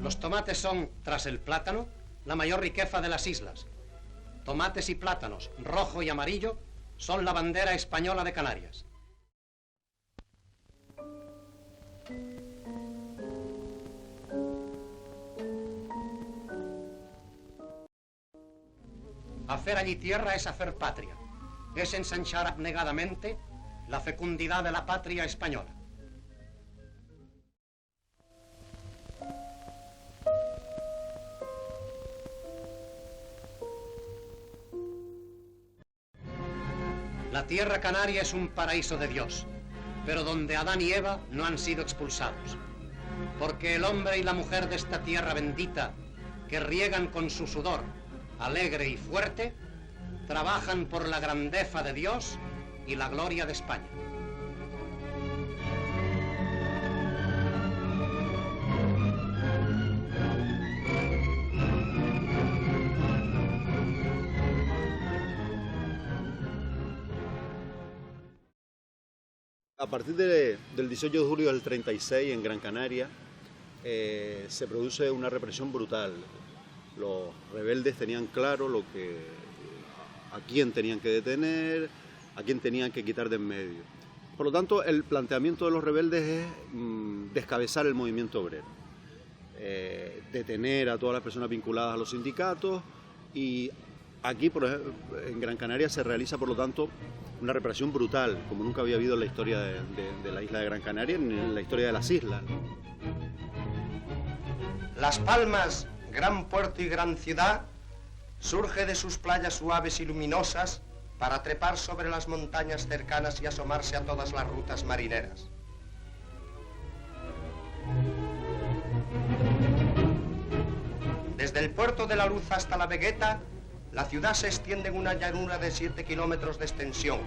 Los tomates son, tras el plátano, la mayor riqueza de las islas. Tomates y plátanos, rojo y amarillo, son la bandera española de Canarias. Hacer allí tierra es hacer patria, es ensanchar abnegadamente la fecundidad de la patria española. La tierra canaria es un paraíso de Dios, pero donde Adán y Eva no han sido expulsados, porque el hombre y la mujer de esta tierra bendita, que riegan con su sudor, alegre y fuerte, trabajan por la grandeza de Dios y la gloria de España. A partir del 18 de julio del 36 en Gran Canaria se produce una represión brutal. Los rebeldes tenían claro a quién tenían que detener, a quién tenían que quitar de en medio. Por lo tanto, el planteamiento de los rebeldes es descabezar el movimiento obrero, detener a todas las personas vinculadas a los sindicatos, y aquí, por ejemplo, en Gran Canaria se realiza, por lo tanto, una represión brutal, como nunca había habido en la historia de la isla de Gran Canaria, ni en la historia de las islas. Las Palmas, gran puerto y gran ciudad, surge de sus playas suaves y luminosas para trepar sobre las montañas cercanas y asomarse a todas las rutas marineras. Desde el puerto de la Luz hasta la Vegueta, la ciudad se extiende en una llanura de 7 kilómetros de extensión.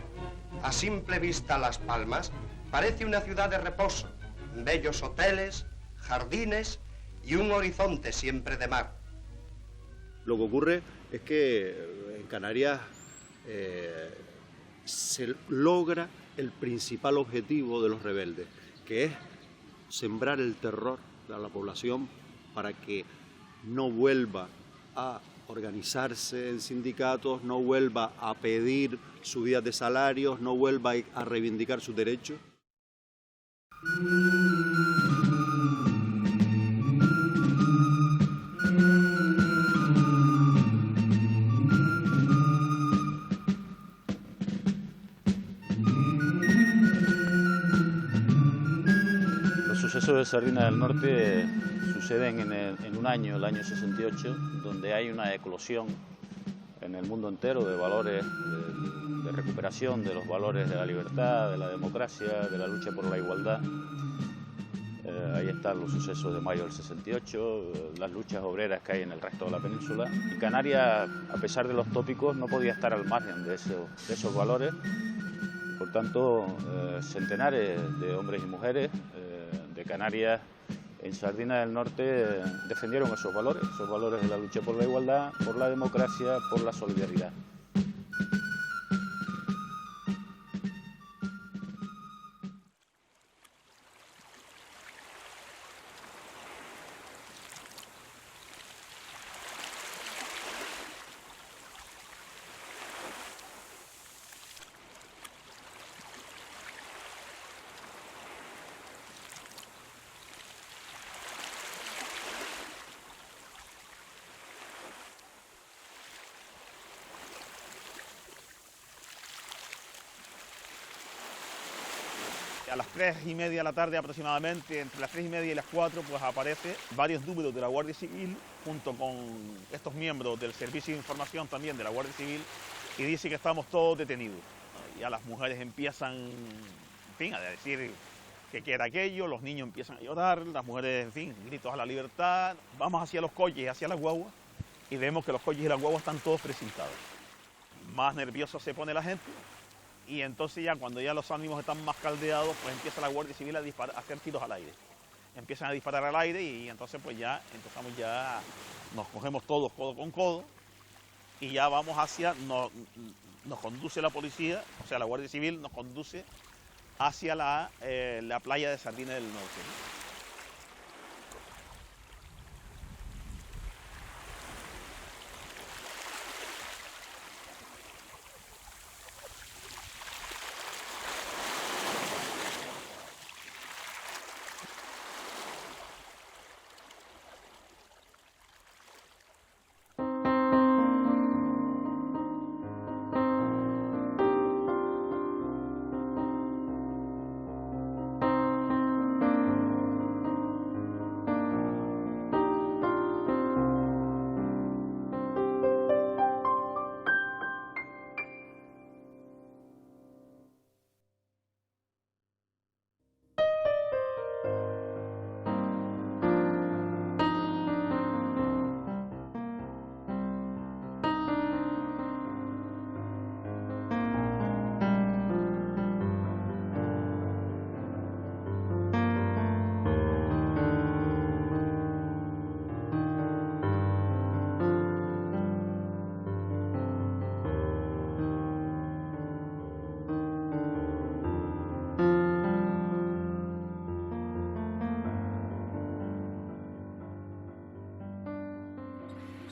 A simple vista, Las Palmas parece una ciudad de reposo, bellos hoteles, jardines y un horizonte siempre de mar. Lo que ocurre es que en Canarias se logra el principal objetivo de los rebeldes, que es sembrar el terror a la población para que no vuelva a organizarse en sindicatos, no vuelva a pedir subidas de salarios, no vuelva a reivindicar sus derechos. Los sucesos de Sardina del Norte suceden en un año, el año 68, donde hay una eclosión en el mundo entero de valores de recuperación de los valores de la libertad, de la democracia, de la lucha por la igualdad. Ahí están los sucesos de mayo del 68, las luchas obreras que hay en el resto de la península. Y Canarias, a pesar de los tópicos, no podía estar al margen de esos valores. Por tanto, centenares de hombres y mujeres de Canarias en Sardina del Norte defendieron esos valores de la lucha por la igualdad, por la democracia, por la solidaridad. A las 3:30 de la tarde aproximadamente, entre las 3:30 y las 4, pues aparece varios números de la Guardia Civil junto con estos miembros del Servicio de Información también de la Guardia Civil, y dice que estamos todos detenidos. Ya las mujeres empiezan, en fin, a decir que era aquello, los niños empiezan a llorar, las mujeres, en fin, gritos a la libertad. Vamos hacia los coches, hacia las guaguas, y vemos que los coches y las guaguas están todos precintados. Más nerviosa se pone la gente. Y entonces ya cuando ya los ánimos están más caldeados, pues empieza la Guardia Civil a hacer tiros al aire. Empiezan a disparar al aire y entonces pues ya nos cogemos todos codo con codo y ya vamos nos conduce la policía, o sea la Guardia Civil nos conduce hacia la playa de Sardina del Norte.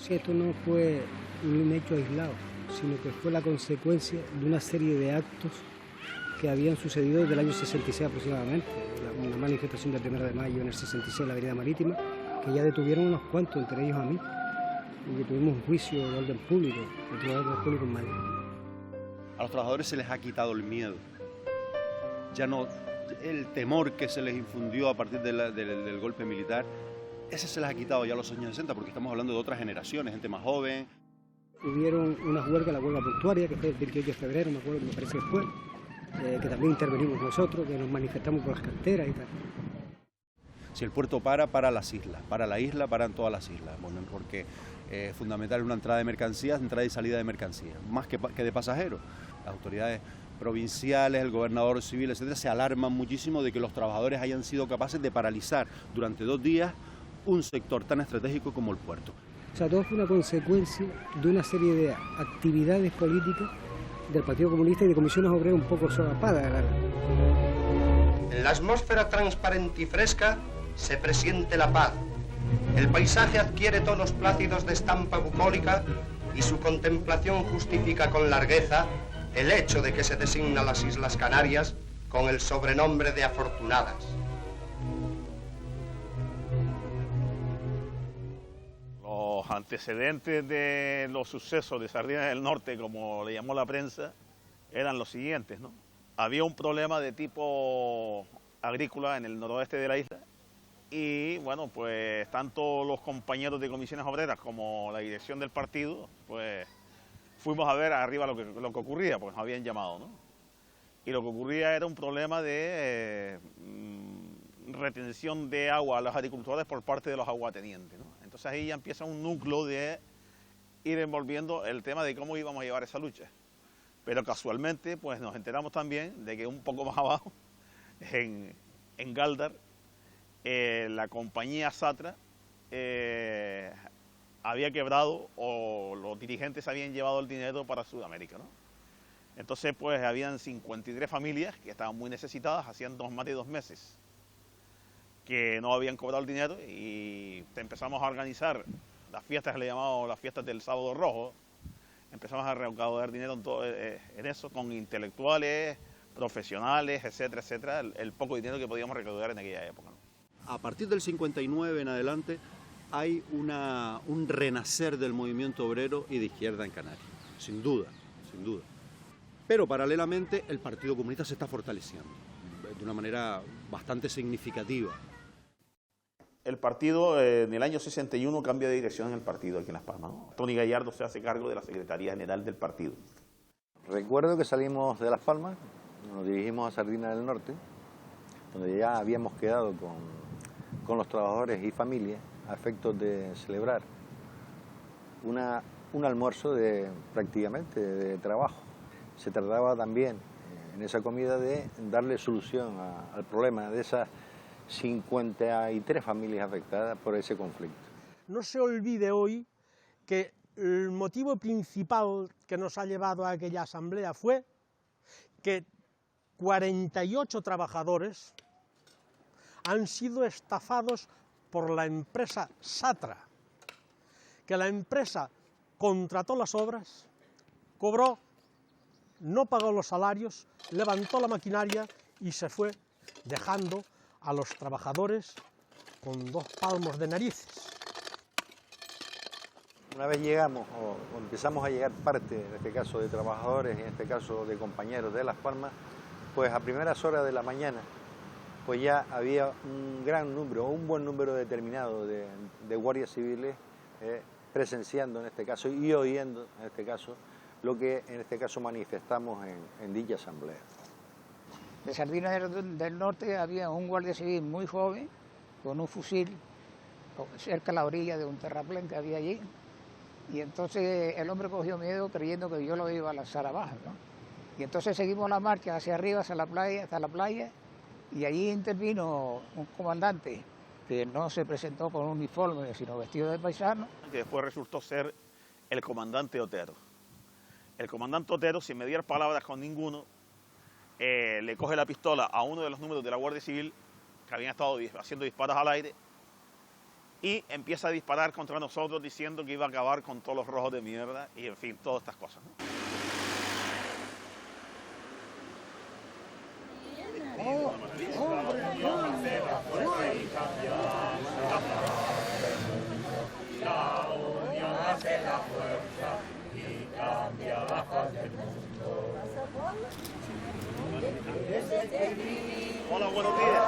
Sí, esto no fue un hecho aislado, sino que fue la consecuencia de una serie de actos que habían sucedido desde el año 66 aproximadamente. Una manifestación del 1 de mayo en el 66 en la Avenida Marítima, que ya detuvieron unos cuantos, entre ellos a mí, y que tuvimos un juicio de orden público, de Tribunal de Orden Público en Madrid. A los trabajadores se les ha quitado el miedo. Ya no, el temor que se les infundió a partir del golpe militar, ese se les ha quitado ya a los años 60, porque estamos hablando de otras generaciones, gente más joven. Hubieron unas huelgas, la huelga portuaria, que fue el 28 de febrero, me acuerdo, me parece que fue, que también intervenimos nosotros, que nos manifestamos por las canteras y tal. Si el puerto para las islas, para la isla, paran todas las islas, bueno, porque es fundamental una entrada de mercancías, entrada y salida de mercancías, más que de pasajeros. Las autoridades provinciales, el gobernador civil, etcétera, se alarman muchísimo de que los trabajadores hayan sido capaces de paralizar durante 2 días un sector tan estratégico como el puerto. O sea, todo fue una consecuencia de una serie de actividades políticas del Partido Comunista y de comisiones obreras un poco solapadas. En la atmósfera transparente y fresca se presiente la paz. El paisaje adquiere tonos plácidos de estampa bucólica y su contemplación justifica con largueza el hecho de que se designa a las Islas Canarias con el sobrenombre de afortunadas. Los antecedentes de los sucesos de Sardinas del Norte, como le llamó la prensa, eran los siguientes, ¿no? Había un problema de tipo agrícola en el noroeste de la isla y, bueno, pues tanto los compañeros de comisiones obreras como la dirección del partido, pues fuimos a ver arriba lo que ocurría, porque nos habían llamado, ¿no? Y lo que ocurría era un problema de retención de agua a los agricultores por parte de los aguatenientes, ¿no? Entonces ahí ya empieza un núcleo de ir envolviendo el tema de cómo íbamos a llevar esa lucha. Pero casualmente pues nos enteramos también de que un poco más abajo, en Galdar, la compañía Satra había quebrado o los dirigentes habían llevado el dinero para Sudamérica, ¿no? Entonces pues habían 53 familias que estaban muy necesitadas, hacían más de 2 meses que no habían cobrado el dinero y empezamos a organizar las fiestas que le llamamos las fiestas del Sábado Rojo. Empezamos a recaudar dinero en eso con intelectuales, profesionales, etcétera, etcétera, el poco dinero que podíamos recaudar en aquella época, ¿no? A partir del 59 en adelante hay un renacer del movimiento obrero y de izquierda en Canarias, sin duda, sin duda. Pero paralelamente el Partido Comunista se está fortaleciendo de una manera bastante significativa. El partido en el año 61 cambia de dirección en el partido aquí en Las Palmas, ¿no? Tony Gallardo se hace cargo de la Secretaría General del partido. Recuerdo que salimos de Las Palmas, nos dirigimos a Sardinas del Norte, donde ya habíamos quedado con los trabajadores y familias a efectos de celebrar un almuerzo prácticamente de trabajo. Se trataba también en esa comida de darle solución al problema de esas 53 familias afectadas por ese conflicto. No se olvide hoy que el motivo principal que nos ha llevado a aquella asamblea fue que 48 trabajadores han sido estafados por la empresa Satra, que la empresa contrató las obras, cobró, no pagó los salarios, levantó la maquinaria y se fue dejando a los trabajadores con 2 palmos de narices. Una vez llegamos o empezamos a llegar parte, en este caso de trabajadores, en este caso de compañeros de Las Palmas, pues a primeras horas de la mañana, pues ya había un gran número, un buen número determinado de guardias civiles presenciando en este caso y oyendo en este caso lo que en este caso manifestamos en dicha asamblea. De Sardinas del Norte había un guardia civil muy joven con un fusil cerca a la orilla de un terraplén que había allí, y entonces el hombre cogió miedo creyendo que yo lo iba a lanzar abajo, ¿no? Y entonces seguimos la marcha hacia arriba, hacia la playa, y allí intervino un comandante que no se presentó con un uniforme, sino vestido de paisano. Que después resultó ser el comandante Otero. El comandante Otero, sin mediar palabras con ninguno, le coge la pistola a uno de los números de la Guardia Civil que habían estado haciendo disparos al aire y empieza a disparar contra nosotros diciendo que iba a acabar con todos los rojos de mierda y en fin, todas estas cosas, ¿no? Hola, buenos días.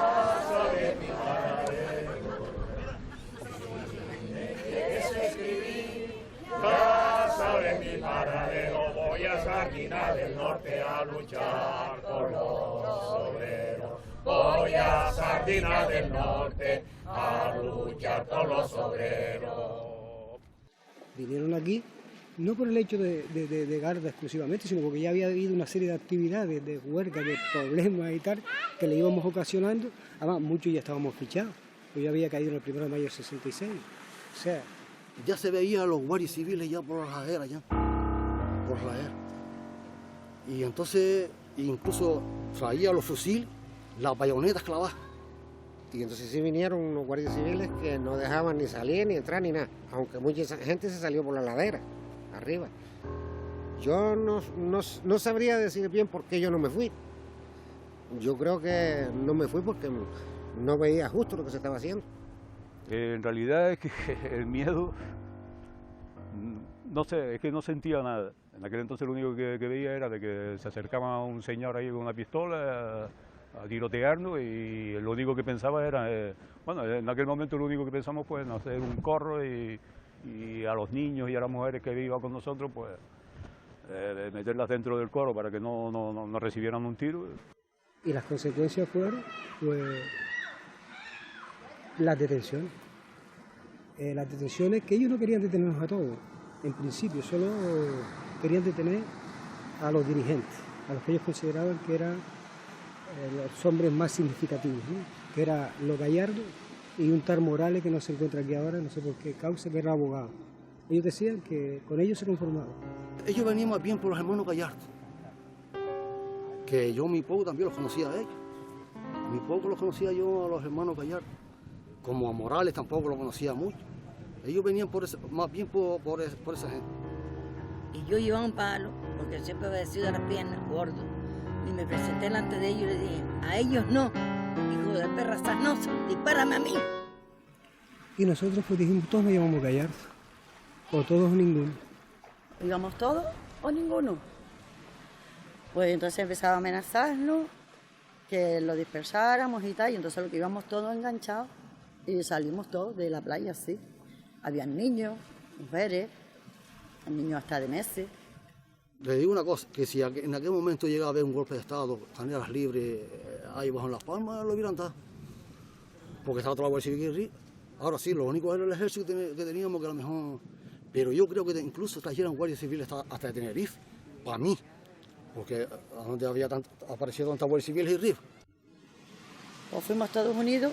Casa de mi paradero, voy a Sardina del Norte a luchar por los obreros. Voy a Sardina del Norte a luchar por los obreros. Vinieron aquí no por el hecho de Garda exclusivamente, sino porque ya había habido una serie de actividades, de huelga, de problemas y tal, que le íbamos ocasionando. Además, muchos ya estábamos fichados, pues ya había caído en el 1 de mayo del 66. O sea, ya se veía a los guardias civiles ya por las laderas, por la era. Y entonces incluso traía los fusiles, las bayonetas clavadas. Y entonces sí vinieron unos guardias civiles que no dejaban ni salir, ni entrar, ni nada. Aunque mucha gente se salió por la ladera, arriba. Yo no sabría decir bien por qué yo no me fui. Yo creo que no me fui porque no veía justo lo que se estaba haciendo. En realidad es que el miedo, no sé, es que no sentía nada. En aquel entonces lo único que veía era de que se acercaba un señor ahí con una pistola a tirotearnos y lo único que pensaba era, bueno, en aquel momento lo único que pensamos fue en hacer un corro y a los niños y a las mujeres que iban con nosotros, pues meterlas dentro del corro para que no recibieran un tiro. Y las consecuencias fueron, pues, las detenciones. Las detenciones que ellos no querían detenernos a todos, en principio, solo querían detener a los dirigentes, a los que ellos consideraban que eran los hombres más significativos, ¿no? Que era los Gallardo y un tal Morales que no se encuentra aquí ahora, no sé por qué causa, que era abogado. Ellos decían que con ellos se conformaban. Ellos venían más bien por los hermanos Gallardo, que yo muy poco también los conocía a ellos. Muy poco los conocía yo a los hermanos Gallardo. Como a Morales tampoco lo conocía mucho. Ellos venían más bien por esa gente. Y yo iba a un palo, porque siempre había sido de las piernas, gordo. Y me presenté delante de ellos y les dije, a ellos no, hijo de perra sarnosa, dispárame a mí. Y nosotros pues dijimos, todos nos llamamos Gallardo, o todos o ninguno. ¿Íbamos todos o ninguno? Pues entonces empezaba a amenazarnos, que lo dispersáramos y tal, y entonces lo que íbamos todos enganchados, y salimos todos de la playa así. Habían niños, mujeres, niños hasta de meses. Le digo una cosa, que si en aquel momento llegaba a haber un golpe de Estado, canelas libres, ahí bajo en Las Palmas, lo hubieran dado. Porque estaba toda la Guardia Civil arriba. Ahora sí, lo único era el ejército que teníamos, que a lo mejor... Pero yo creo que incluso trajeron Guardia Civil hasta de Tenerife, para mí. Porque a donde había aparecido tantas Guardias Civiles y RIF. Pues fuimos a Estados Unidos,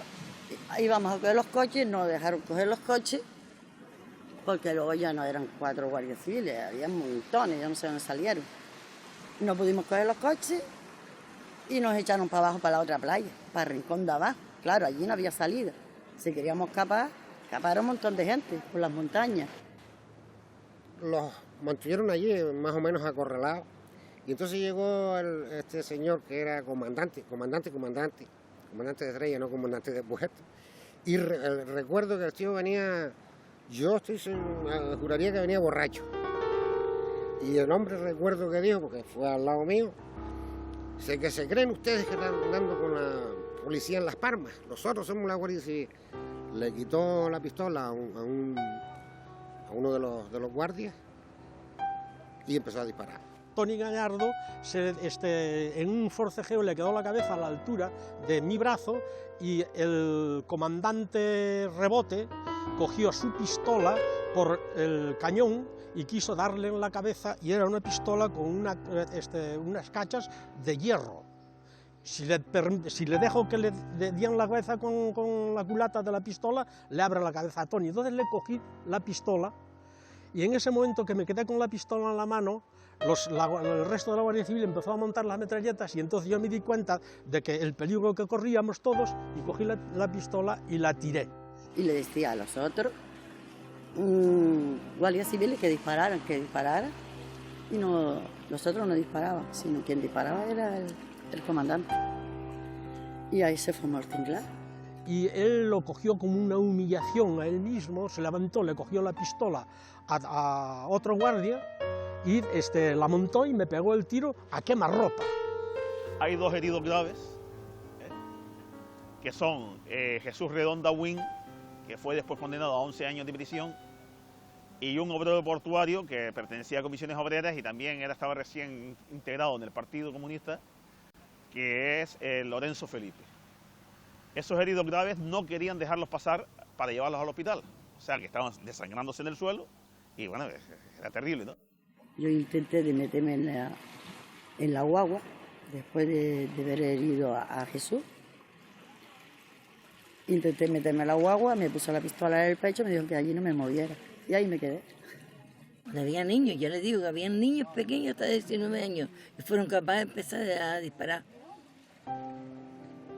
íbamos a coger los coches, nos dejaron coger los coches, porque luego ya no eran 4 guardias civiles, había montones, ya no sé dónde salieron. No pudimos coger los coches y nos echaron para abajo, para la otra playa, para Rincón de Abajo. Claro, allí no había salida. Si queríamos escapar un montón de gente por las montañas. Los mantuvieron allí más o menos acorralados. Y entonces llegó este señor que era comandante de Estrella, no comandante de Puerto. Y recuerdo que el tío venía, juraría que venía borracho. Y el hombre recuerdo que dijo, porque fue al lado mío, sé que se creen ustedes que están andando con la policía en Las Palmas, nosotros somos la Guardia Civil. Le quitó la pistola a uno de los guardias y empezó a disparar. Tony Gallardo, en un forcejeo le quedó la cabeza a la altura de mi brazo y el comandante Rebote cogió su pistola por el cañón y quiso darle en la cabeza, y era una pistola con unas cachas de hierro. Si le dejo que le dieran la cabeza con la culata de la pistola, le abre la cabeza a Tony. Entonces le cogí la pistola y en ese momento que me quedé con la pistola en la mano, el resto de la Guardia Civil empezó a montar las metralletas y entonces yo me di cuenta de que el peligro que corríamos todos y cogí la pistola y la tiré. y le decía a los otros guardias civiles que dispararan, y no, los otros no disparaban, sino quien disparaba era el comandante. Y ahí se formó el tinglado. Y él lo cogió como una humillación a él mismo, se levantó, le cogió la pistola a otro guardia y la montó y me pegó el tiro a quemarropa. Hay 2 heridos graves, que son Jesús Redonda Win, que fue después condenado a 11 años de prisión, y un obrero portuario que pertenecía a Comisiones Obreras y también estaba recién integrado en el Partido Comunista, que es Lorenzo Felipe. Esos heridos graves no querían dejarlos pasar para llevarlos al hospital, o sea que estaban desangrándose en el suelo y bueno, era terrible, ¿no? Yo intenté de meterme en la guagua después de haber herido a Jesús. Intenté meterme en la guagua, me puso la pistola en el pecho, me dijo que allí no me moviera y ahí me quedé. Había niños, yo les digo que había niños pequeños hasta 19 años y fueron capaces de empezar a disparar.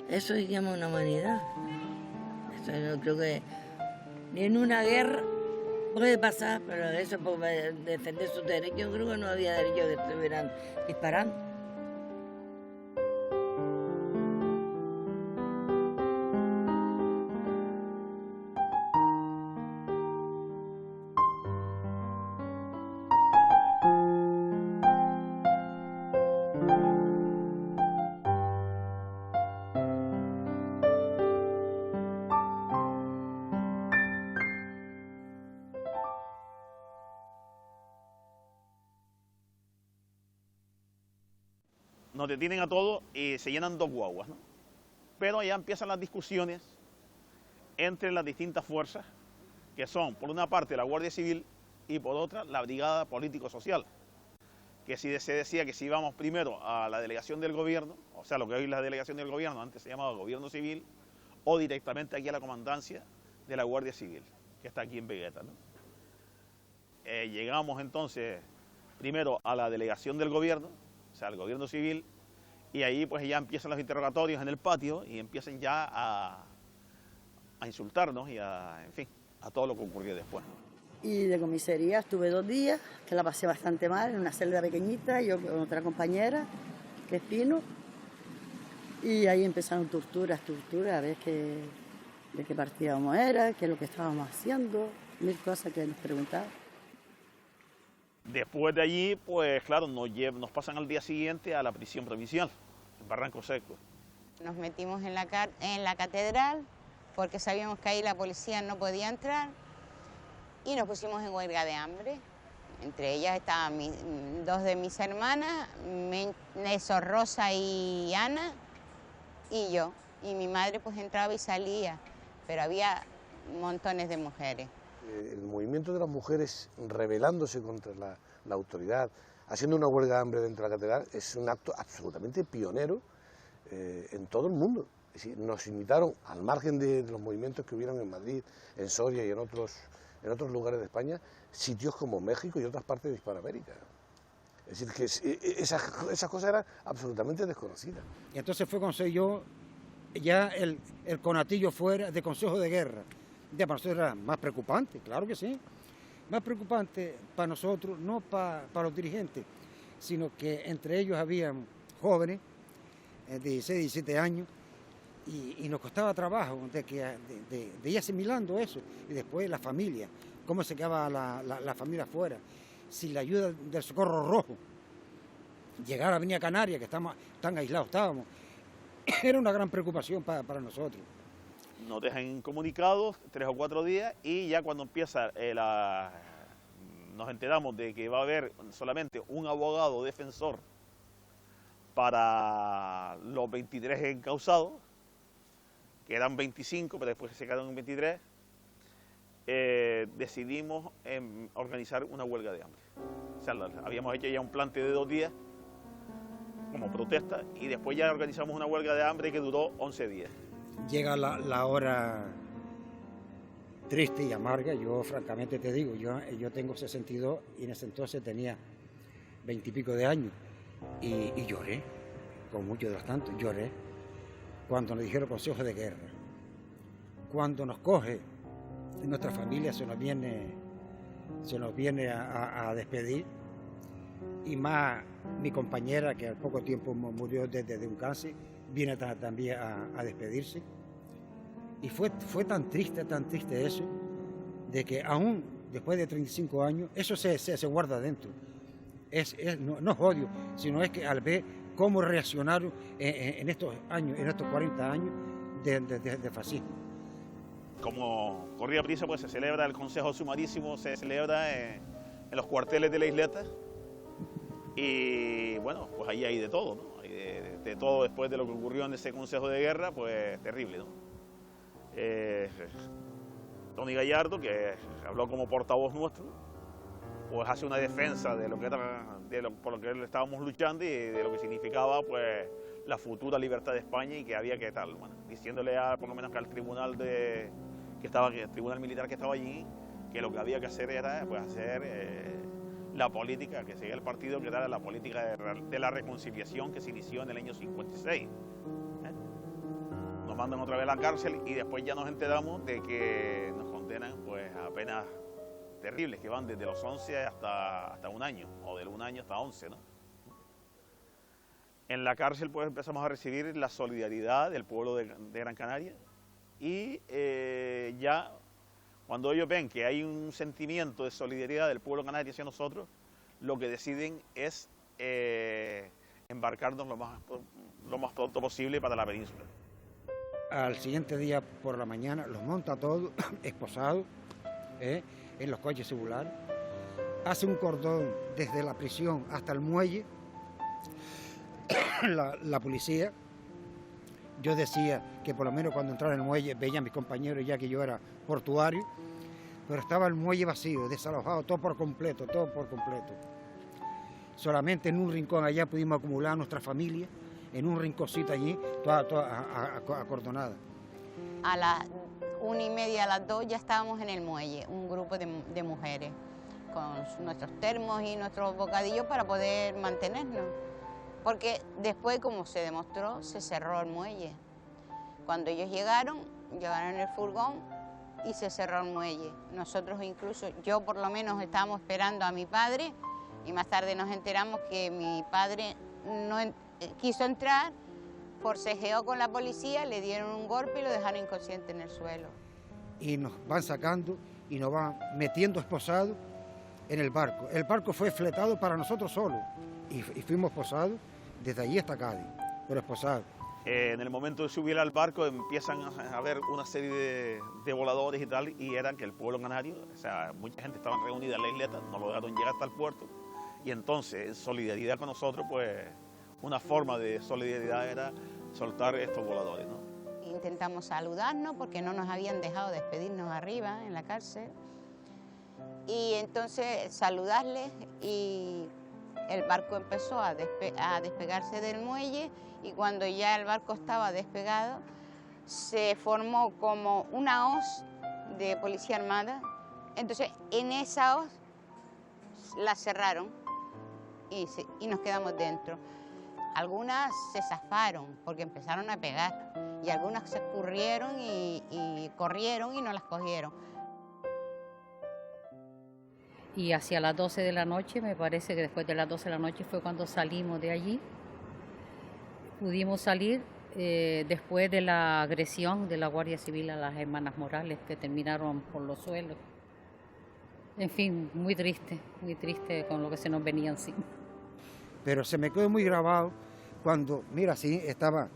Eso se llama una humanidad. Eso no creo que ni en una guerra puede pasar, pero eso por defender sus derechos, yo creo que no había derecho que estuvieran disparando. Nos detienen a todos y se llenan 2 guaguas, ¿no? Pero ya empiezan las discusiones entre las distintas fuerzas, que son, por una parte, la Guardia Civil y por otra, la Brigada Político-Social. Que si se decía que si íbamos primero a la delegación del gobierno, o sea, lo que hoy es la delegación del gobierno, antes se llamaba Gobierno Civil, o directamente aquí a la comandancia de la Guardia Civil, que está aquí en Vegueta, ¿no? Llegamos entonces primero a la delegación del gobierno, o sea, al Gobierno Civil, y ahí pues ya empiezan los interrogatorios en el patio y empiezan ya a insultarnos y en fin, a todo lo que ocurrió después. Y de comisaría estuve 2 días, que la pasé bastante mal, en una celda pequeñita, yo con otra compañera, que es Pino, y ahí empezaron torturas, a ver de qué partido era, qué es lo que estábamos haciendo, 1000 cosas que nos preguntaban. Después de allí, pues claro, nos pasan al día siguiente a la prisión provincial, en Barranco Seco. Nos metimos en la catedral porque sabíamos que ahí la policía no podía entrar y nos pusimos en huelga de hambre. Entre ellas estaban 2 de mis hermanas, Rosa y Ana, y yo. Y mi madre pues entraba y salía, pero había montones de mujeres. El movimiento de las mujeres rebelándose contra la autoridad, haciendo una huelga de hambre dentro de la catedral, es un acto absolutamente pionero en todo el mundo. Es decir, nos invitaron, al margen de los movimientos que hubieron en Madrid, en Soria y en otros lugares de España, sitios como México y otras partes de Hispanoamérica. Es decir, que esa cosa era absolutamente desconocida. Y entonces fue cuando yo ya el conatillo fuera de Consejo de Guerra. Ya para nosotros era más preocupante, claro que sí. Más preocupante para nosotros, no para los dirigentes, sino que entre ellos habían jóvenes de 16, 17 años y nos costaba trabajo de ir asimilando eso. Y después la familia, cómo se quedaba la familia afuera, sin la ayuda del Socorro Rojo. Llegar a la Avenida Canaria, que tan aislados estábamos, era una gran preocupación para nosotros. Nos dejan comunicados 3 o 4 días y ya cuando empieza nos enteramos de que va a haber solamente un abogado defensor para los 23 encausados, que eran 25, pero después se quedaron en 23, decidimos organizar una huelga de hambre. O sea, habíamos hecho ya un plante de 2 días como protesta y después ya organizamos una huelga de hambre que duró 11 días. Llega la hora triste y amarga. Yo francamente te digo, yo tengo 62 y en ese entonces tenía 20 y pico de años y lloré, con mucho de bastante, lloré cuando nos dijeron Consejo de Guerra, cuando nos coge nuestra familia se nos viene a despedir, y más mi compañera, que al poco tiempo murió de un cáncer, viene también a despedirse. Y fue tan triste eso, de que aún después de 35 años, eso se guarda dentro. No es odio, sino es que al ver cómo reaccionaron en estos años, en estos 40 años de fascismo. Como corría prisa, pues se celebra el Consejo Sumarísimo, se celebra en los cuarteles de la isleta. Y bueno, pues ahí hay de todo, ¿no? Hay de todo después de lo que ocurrió en ese Consejo de Guerra, pues terrible, ¿no? Tony Gallardo, que habló como portavoz nuestro, pues hace una defensa de lo que era, por lo que estábamos luchando y de lo que significaba, pues, la futura libertad de España, y que había que tal, bueno, diciéndole por lo menos que al tribunal el tribunal militar que estaba allí, que lo que había que hacer era, pues, hacer la política que seguía el partido, que era la política de la reconciliación que se inició en el año 56. Nos mandan otra vez a la cárcel y después ya nos enteramos de que nos condenan, pues, a penas terribles que van desde los 11 hasta un año, o del un año hasta 11, ¿no? En la cárcel, pues, empezamos a recibir la solidaridad del pueblo de Gran Canaria, y ya cuando ellos ven que hay un sentimiento de solidaridad del pueblo canario hacia nosotros, lo que deciden es embarcarnos lo más pronto posible para la península. Al siguiente día por la mañana los monta todos esposados en los coches celulares, hace un cordón desde la prisión hasta el muelle, la policía. Yo decía que por lo menos cuando entraba en el muelle veía a mis compañeros, ya que yo era portuario, pero estaba el muelle vacío, desalojado, todo por completo. Solamente en un rincón allá pudimos acumular nuestra familia, en un rinconcito allí, toda acordonada. A las 1:30, a las 2 ya estábamos en el muelle, un grupo de mujeres, con nuestros termos y nuestros bocadillos para poder mantenernos. Porque después, como se demostró, se cerró el muelle. Cuando ellos llegaron en el furgón y se cerró el muelle. Nosotros incluso, yo por lo menos estábamos esperando a mi padre, y más tarde nos enteramos que mi padre no quiso entrar, forcejeó con la policía, le dieron un golpe y lo dejaron inconsciente en el suelo. Y nos van sacando y nos van metiendo esposados en el barco. El barco fue fletado para nosotros solos y fuimos esposados desde allí hasta Cádiz, pero esposados. En el momento de subir al barco empiezan a haber una serie de voladores y tal, y eran que el pueblo canario, o sea, mucha gente estaba reunida en la isleta, no lo dejaron llegar hasta el puerto, y entonces, en solidaridad con nosotros, pues, una forma de solidaridad era soltar estos voladores, ¿no? Intentamos saludarnos porque no nos habían dejado despedirnos arriba en la cárcel, y entonces saludarles, y el barco empezó a despegarse del muelle, y cuando ya el barco estaba despegado, se formó como una hoz de policía armada. Entonces, en esa hoz la cerraron y nos quedamos dentro. Algunas se zafaron porque empezaron a pegar, y algunas se escurrieron y corrieron y no las cogieron. Y hacia las 12 de la noche, me parece que después de las 12 de la noche fue cuando salimos de allí. Pudimos salir después de la agresión de la Guardia Civil a las hermanas Morales, que terminaron por los suelos. En fin, muy triste con lo que se nos venía encima. Pero se me quedó muy grabado cuando, mira, sí, estaba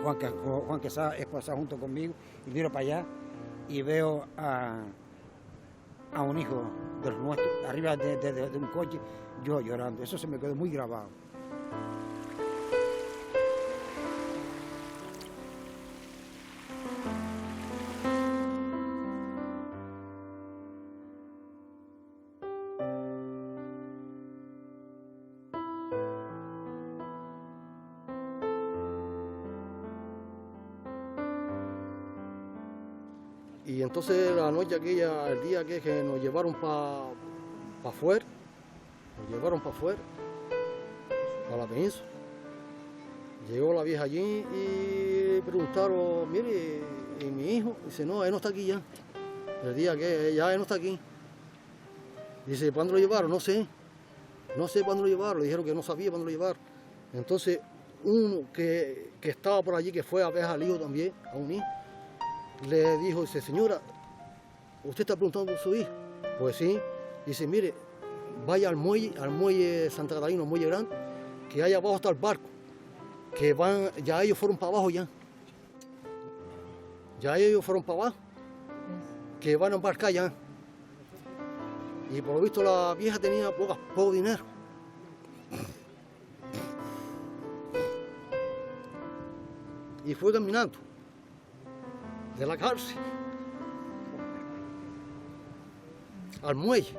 Juan Quesada esposado junto conmigo, y miro para allá y veo a un hijo de los nuestros arriba de un coche, yo llorando. Eso se me quedó muy grabado. Y entonces la noche aquella, el día que nos llevaron para afuera, para la península. Llegó la vieja allí y preguntaron, mire, ¿y mi hijo? Dice, no, él no está aquí ya. el día que ya él no está aquí. Dice, ¿cuándo lo llevaron? No sé cuándo lo llevaron, le dijeron que no sabía cuándo lo llevaron. Entonces, uno que estaba por allí, que fue a ver al hijo también, a un hijo, le dijo, dice, señora, ¿usted está preguntando por su hijo? Pues sí. Dice, mire, vaya al muelle Santa Catalina, el muelle grande, que allá abajo está el barco, que van, ya ellos fueron para abajo ya. Ya ellos fueron para abajo, que van a embarcar ya. Y por lo visto la vieja tenía poco dinero. Y fue caminando de la cárcel al muelle.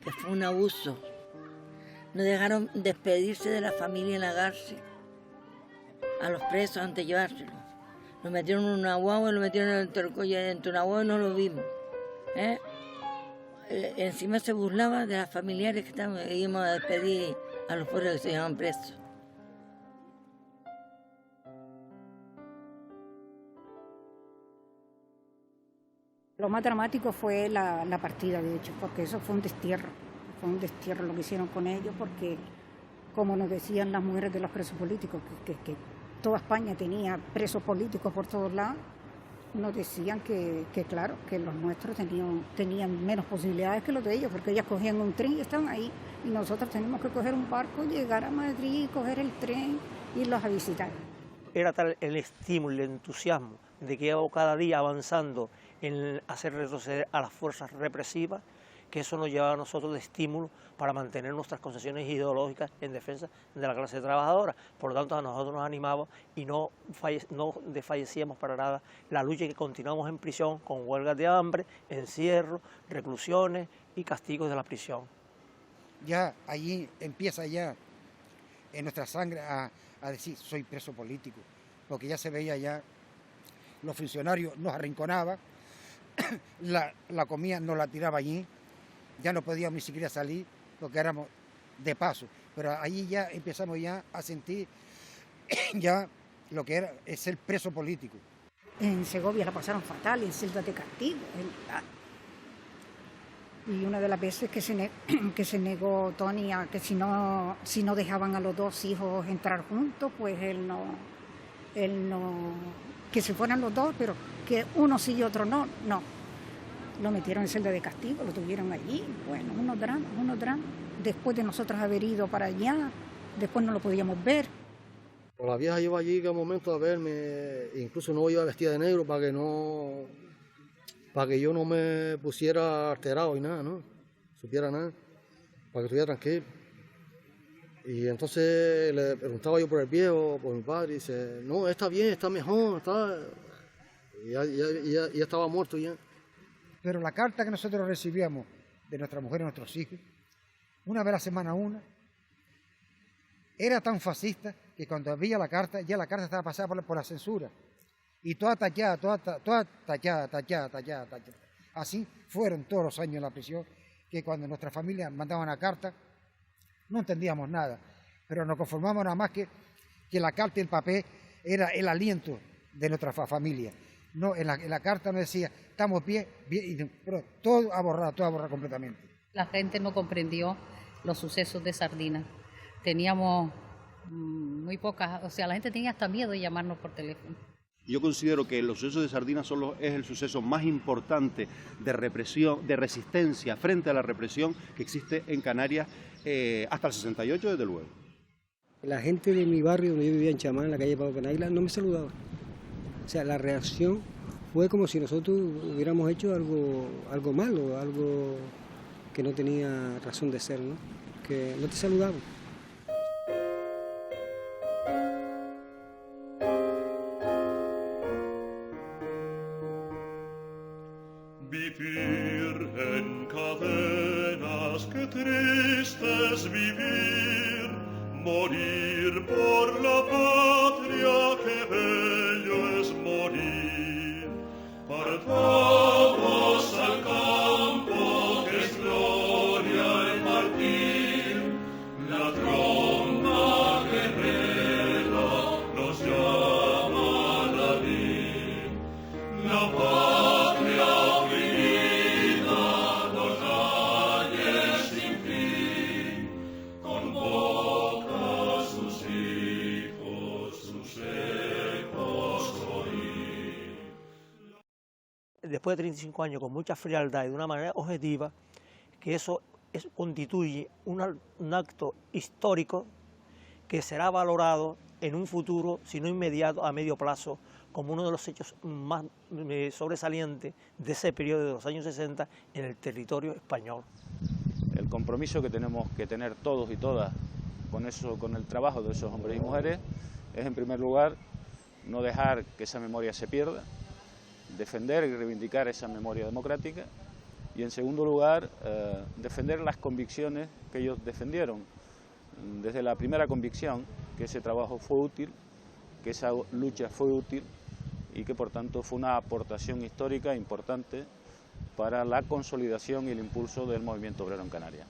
Que fue un abuso. No dejaron despedirse de la familia en la cárcel. A los presos antes de llevárselos. Lo metieron en una guagua y lo metieron en el torcolla dentro de una guagua y no lo vimos. Encima se burlaba de las familiares que íbamos a despedir a los pobres que se llaman presos. Lo más dramático fue la partida, de hecho, porque eso fue un destierro lo que hicieron con ellos, porque como nos decían las mujeres de los presos políticos, que toda España tenía presos políticos por todos lados, nos decían que claro, que los nuestros tenían menos posibilidades que los de ellos, porque ellas cogían un tren y estaban ahí, y nosotros teníamos que coger un barco, llegar a Madrid, coger el tren, irlos a visitar. Era tal el estímulo, el entusiasmo de que íbamos cada día avanzando en hacer retroceder a las fuerzas represivas, que eso nos llevaba a nosotros de estímulo para mantener nuestras concesiones ideológicas en defensa de la clase trabajadora. Por lo tanto, a nosotros nos animaba y no desfallecíamos para nada la lucha, que continuamos en prisión con huelgas de hambre, encierro, reclusiones y castigos de la prisión. Ya allí empieza ya en nuestra sangre a decir, soy preso político, porque ya se veía ya, los funcionarios nos arrinconaban, la comida nos la tiraba allí, ya no podíamos ni siquiera salir porque éramos de paso, pero allí ya empezamos ya a sentir ya lo que es el preso político. En Segovia la pasaron fatal, en celdas de castigo. Y una de las veces que se negó Tony a que si no dejaban a los dos hijos entrar juntos, pues él no, que se fueran los dos, pero que uno sí y otro no. Lo metieron en celda de castigo, lo tuvieron allí, bueno, unos dramas. Después de nosotros haber ido para allá, después no lo podíamos ver. La vieja iba allí que un momento a verme, incluso no iba vestida de negro para que yo no me pusiera alterado y nada, ¿no? Supiera nada, para que estuviera tranquilo. Y entonces le preguntaba yo por el viejo, por mi padre, y dice, no, está bien, está mejor, está... Y ya estaba muerto ya. Pero la carta que nosotros recibíamos de nuestra mujer y nuestros hijos, una vez a la semana una, era tan fascista que cuando veía la carta, ya la carta estaba pasada por la censura. Y toda tachada. Así fueron todos los años en la prisión, que cuando nuestra familia mandaba una carta, no entendíamos nada, pero nos conformamos nada más que la carta y el papel era el aliento de nuestra familia. No, en la carta nos decía, estamos bien, pero todo ha borrado completamente. La gente no comprendió los sucesos de Sardina. Teníamos muy pocas, o sea, la gente tenía hasta miedo de llamarnos por teléfono. Yo considero que los sucesos de Sardina es el suceso más importante de represión, de resistencia frente a la represión que existe en Canarias hasta el 68, desde luego. La gente de mi barrio, donde yo vivía en Chamán, en la calle Pablo Penaglia, no me saludaba. O sea, la reacción fue como si nosotros hubiéramos hecho algo malo, algo que no tenía razón de ser, ¿no? Que no te saludaban. Vivir en cadenas, qué triste es vivir, morir por la patria, qué bello es morir. Partamos al campo, que es gloria y partir, la tromba guerrera nos llama a la vida, la patria después de 35 años con mucha frialdad y de una manera objetiva, que eso constituye un acto histórico que será valorado en un futuro, si no inmediato, a medio plazo, como uno de los hechos más sobresalientes de ese periodo de los años 60 en el territorio español. El compromiso que tenemos que tener todos y todas con el trabajo de esos hombres y mujeres es, en primer lugar, no dejar que esa memoria se pierda, defender y reivindicar esa memoria democrática y, en segundo lugar, defender las convicciones que ellos defendieron. Desde la primera convicción, que ese trabajo fue útil, que esa lucha fue útil y que, por tanto, fue una aportación histórica importante para la consolidación y el impulso del movimiento obrero en Canarias.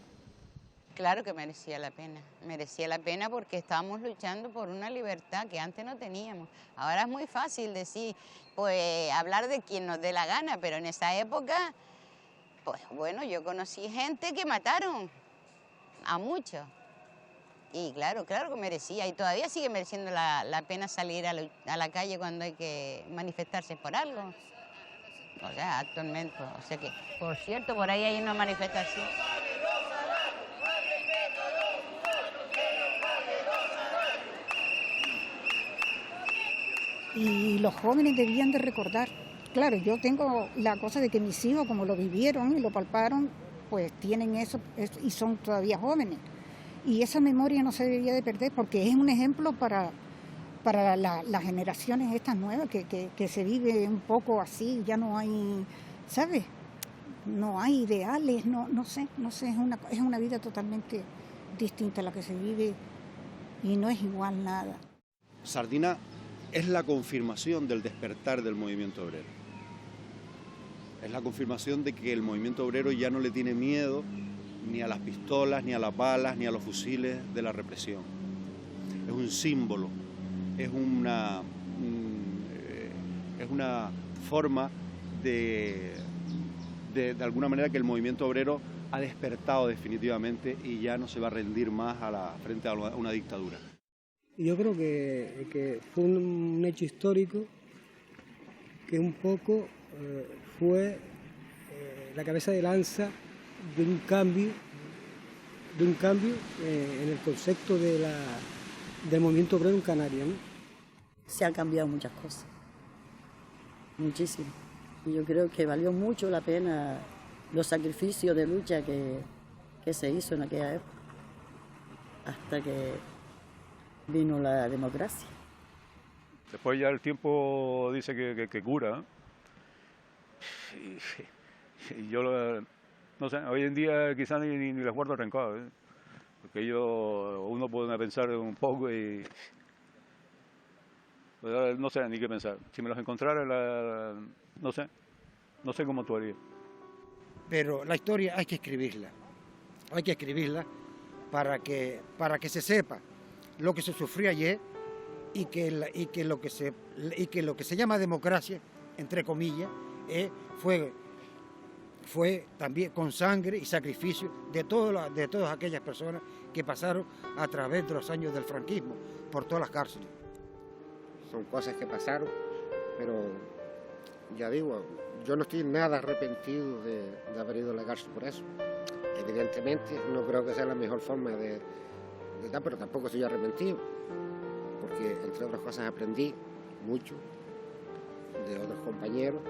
Claro que merecía la pena porque estábamos luchando por una libertad que antes no teníamos. Ahora es muy fácil decir, pues hablar de quien nos dé la gana, pero en esa época, pues bueno, yo conocí gente que mataron a muchos. Y claro que merecía, y todavía sigue mereciendo la pena salir a la calle cuando hay que manifestarse por algo. O sea, actualmente, o sea que, por cierto, por ahí hay una manifestación. Y los jóvenes debían de recordar. Claro, yo tengo la cosa de que mis hijos, como lo vivieron y lo palparon, pues tienen eso y son todavía jóvenes. Y esa memoria no se debería de perder porque es un ejemplo para las generaciones estas nuevas que se vive un poco así, ya no hay, ¿sabes? No hay ideales, no sé, es una vida totalmente distinta a la que se vive y no es igual nada. Sardina es la confirmación del despertar del movimiento obrero. Es la confirmación de que el movimiento obrero ya no le tiene miedo ni a las pistolas, ni a las balas, ni a los fusiles de la represión. Es un símbolo, es una forma de alguna manera que el movimiento obrero ha despertado definitivamente y ya no se va a rendir más frente a una dictadura. Yo creo que fue un hecho histórico que un poco fue la cabeza de lanza de un cambio en el concepto del movimiento obrero en Canarias, ¿no? Se han cambiado muchas cosas, muchísimo. Y yo creo que valió mucho la pena los sacrificios de lucha que se hizo en aquella época, hasta que vino la democracia. Después ya el tiempo dice que cura. Y yo no sé, hoy en día quizás ni les guardo rencor, porque uno puede pensar un poco y no sé ni qué pensar. Si me los encontrara, no sé cómo actuaría. Pero la historia hay que escribirla para que se sepa lo que se sufrió ayer y que lo que se llama democracia, entre comillas, fue también con sangre y sacrificio de todas aquellas personas que pasaron a través de los años del franquismo por todas las cárceles. Son cosas que pasaron, pero ya digo, yo no estoy nada arrepentido de haber ido a la cárcel por eso. Evidentemente no creo que sea la mejor forma de dar, pero tampoco estoy arrepentido, porque entre otras cosas aprendí mucho de otros compañeros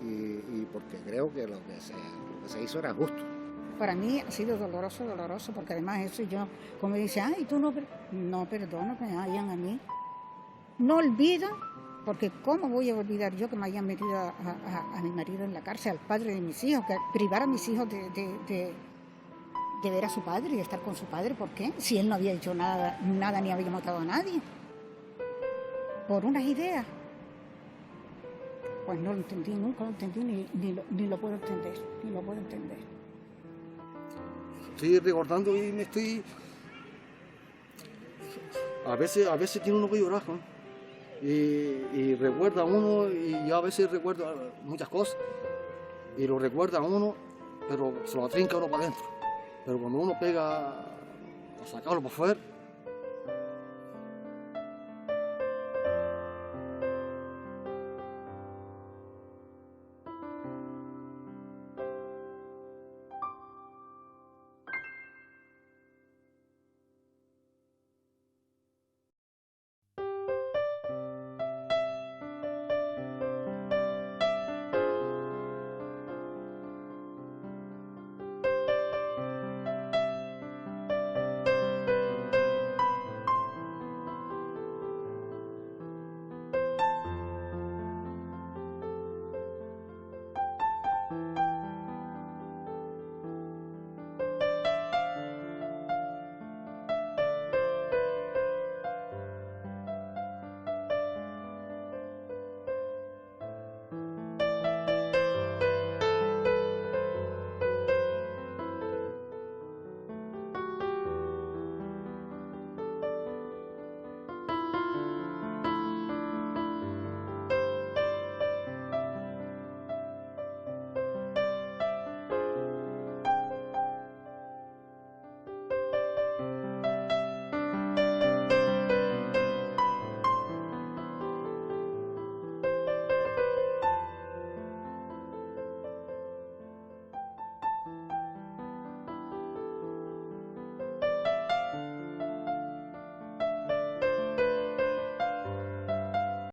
y porque creo que lo que se hizo era justo. Para mí ha sido doloroso, porque además eso yo, como dice, ay, tú no perdono que me hayan a mí. No olvido, porque ¿cómo voy a olvidar yo que me hayan metido a mi marido en la cárcel, al padre de mis hijos, que privar a mis hijos de ver a su padre y de estar con su padre? ¿Por qué? Si él no había hecho nada ni había matado a nadie. Por unas ideas. Pues no lo entendí, nunca lo entendí, ni lo puedo entender, Estoy recordando y me estoy... A veces tiene uno que llorar, ¿no? Y recuerda a uno, y yo a veces recuerdo muchas cosas, y lo recuerda a uno, pero se lo atrinca uno para adentro. Pero cuando uno pega a sacarlo para afuera,